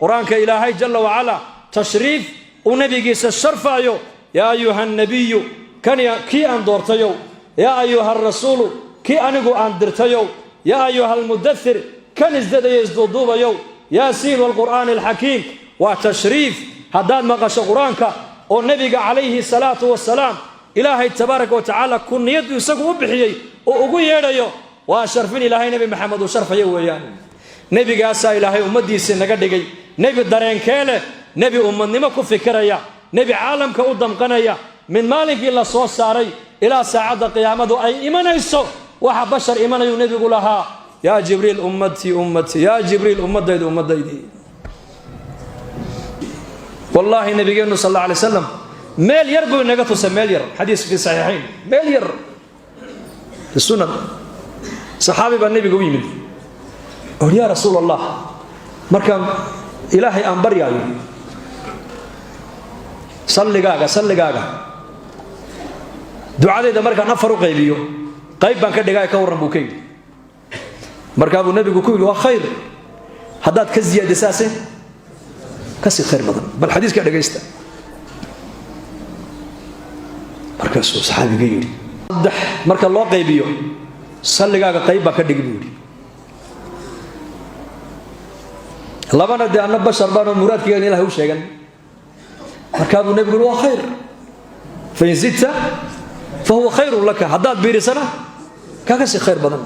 قرآنك إلهي جل وعلا تشريف ونبي جيس الشرفايو يا أيها النبي كان كي أندورتيو يا أيها الرسول كي أنقو أندرتيو يا أيها المدثر كان ازداد يزدودوبا يو ياسين والقرآن الحكيم وتشريف هداد مقاش قرآنك والنبي عليه الصلاة والسلام إلهي تبارك وتعالى كن يدو يساقو بحيي وقو يديو وشرفين إلهي نبي محمد وشرف يويان نبي قاسا إلهي أمدي سنقدقي نبي الدارين كيله نبي أمني كفكريا نبي عالم كأودم قنيا من مالك إلا صوص ساري إلى ساعة قيامته أي إيمان يسو وحا بشر إيمان ينبي لها يا جبريل أمتي أمتي يا جبريل أمتي والله نبينا صلى الله عليه وسلم مليار بو نغتوس مليار حديث في صحيحين مليار في السنن صحابي بالنبي قوي قال يا رسول الله مركم إلهي أنبر يا صلي قاقا دعاء إذا مركم نفر قيبيو قيب بان كدغاي كورن بوكي مركب النبي قوي وخير حداد كزياده اساسه كسي خير بدن بل حديث كده دغيستا markaas saxaabiga yiri saddex marka loo qaybiyo salligaaga qayb ba ka dhigi buuri labana de anna bashar baan muraadkiina ilaahay u sheegan marka uu nabigu waa khayr fa inzita fa huwa khayrun laka hadad biirisana kaga si khayr badan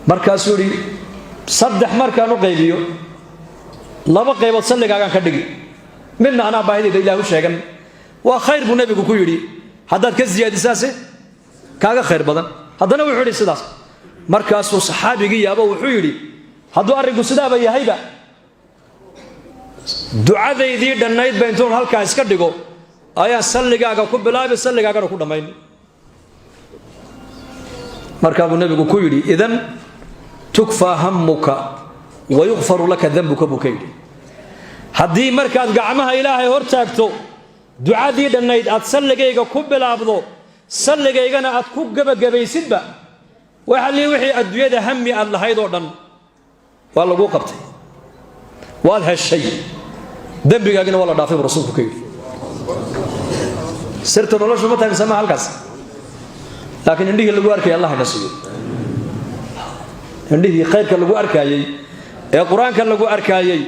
markaas uu yiri saddex markaan u qaybiyo laba qaybood salligaaga ka dhigi midna ana baahidayda ilaahay u sheegan waa khayr buu nabigu ku yiri hadad ka ziyaadisaase kaaga khayr badan hadana wuxuu yiri sidaas markaas uu saxaabiga yaabo wuxuu yiri haduu arinku sidaaba yahayba ducadeydii dhanayd ba intuu halka iska dhigo ayaa salligaaga ku bilaabay salligaagana ku dhameyn markaa buu nabigu ku yiri idan tukfa hammuka wa yughfaru laka dhanbuka bukay haddii markaad gacmaha ilaahay hor taagto ducadii dhanayd aad salligayga ku bilaabdo salligaygana aad ku gabagabaysidba waxa li wixii adduunyada hammi aad lahayd oo dhan waa lagu qabtay waad heshay dambigaagina wala dhaafay rasuulku kayri sirta noloshu ma tahay sama halkaas laakiin indhiga lagu arkay Allah nasiyo indhiga khayrka lagu arkayay ee quraanka lagu arkayay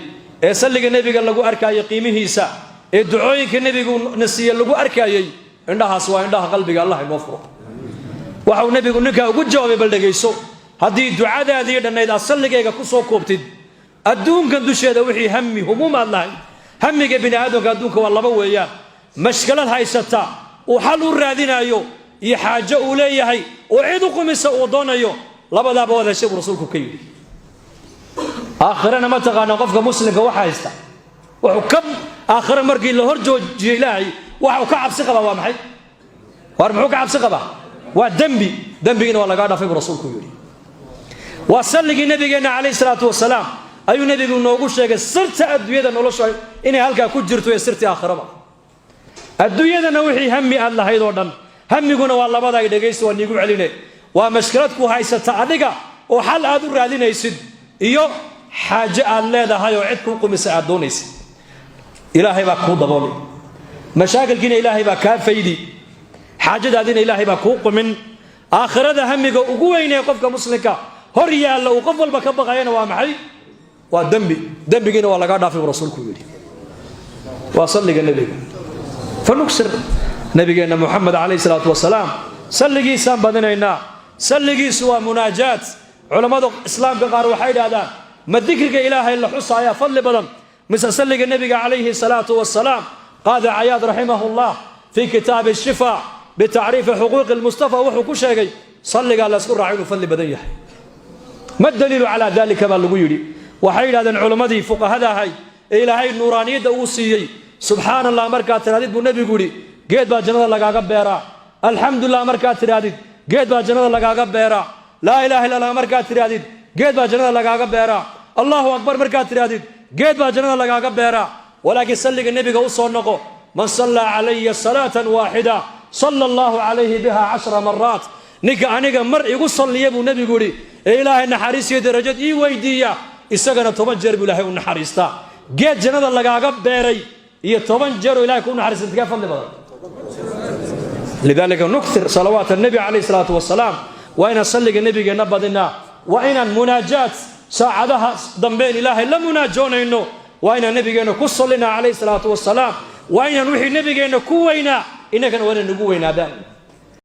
ee salliga nabiga lagu arkayay qiimihiisa ee ducooyinka nabigu nasiyo lagu arkayay indhahaas waa indhaha qalbiga Allah inoo furo waxa nabigu ninka ugu jawaabay bal dhageyso hadii ducadaadii dhanayd salligayga ku soo koobtid adduunkan dusheeda wixii hammi humumaad lahayd hammiga bini aadamka adduunka waa laba weeyaan mashkalad haysata oo xal u raadinayo iyo xaajo uu leeyahay oo cid u qumisa uu doonayo labadaaba wada shay rasuulku ka yiri aakhirana ma taqaana qofka muslimka waxa haysta wuxuu ka aakhira markii la hor joojiyo ilaahay waxa ka cabsi qaba waa maxay war muxuu ka cabsi qaba waa dambigina waa laga dhaafay rasuulku yiri waa salligii nabigeena kaleey salaatu wasalaam ayuu nabigu noogu sheegay sirta adduunyada nolosha inay halka ku jirto ee sirta aakhirada adduunyadana wixii hammi aad lahayd oo dhan hammiguna waa labada ay dhageysto waa nigu celinay waa mashkalad ku haysata adiga oo xal aad u raadinaysid iyo xaaje aad leedahay oo cid ku qumisa aad doonaysid ilaahay baa ku daboolay mashaakilkiina ilaahay baa ka faydi xaajadaadina ilaahay baa ku qumin aakhirada hamiga ugu weynay qofka muslimka hor yaala oo qof walba ka baqayna waa maxay waa dambigiina waa laga dhaafay rasuulku yiri waa salliga nabiga فنكسر نبينا محمد عليه الصلاة والسلام سلقي سام بدنينا سلقي سوى مناجات علماء الإسلام بقار وحيد هذا ما ذكرك إله إلا حصى يا فضل بدن مثل سلق النبي عليه الصلاة والسلام قاضي عياض رحمه الله في كتاب الشفاء بتعريف حقوق المصطفى وحكو شيء صلق على سكر عين فضل بدنيه ما الدليل على ذلك بالغيري وحيد هذا العلماء فوق هذا هاي إلهي النورانية دوسيي سبحان الله مركات تراديد بو نبي غوري geed baa jannada lagaaga beera alxamdulillah markaad tiraadid geed baa jannada lagaaga beera la ilaha illa allah markaad tiraadid geed baa jannada lagaaga beera allahu akbar markaad tiraadid geed baa jannada lagaaga beera walaakin salliga nabiga u soo noqo man salla alayya salatan waahida sallallahu alayhi biha 10 marat ninka aniga mar igu salliya buu nabigu yiri ee ilaahay naxariis iyo darajad ii weydiiya isagana 10 jeer buu ilaahay u naxariistaa geed jannada lagaaga beeray iyo 10 jeer ilaahay ku naxariistaa ka fadli badan لذلك نكثر صلوات النبي عليه الصلاة والسلام وإن صلي النبي نبضنا وإن مناجات ساعدها ضمبين إلهي لا مناجون إنه وإن النبي كصلنا عليه الصلاة والسلام وإن نوحي النبي كوينا إنك وين نقوينا ذلك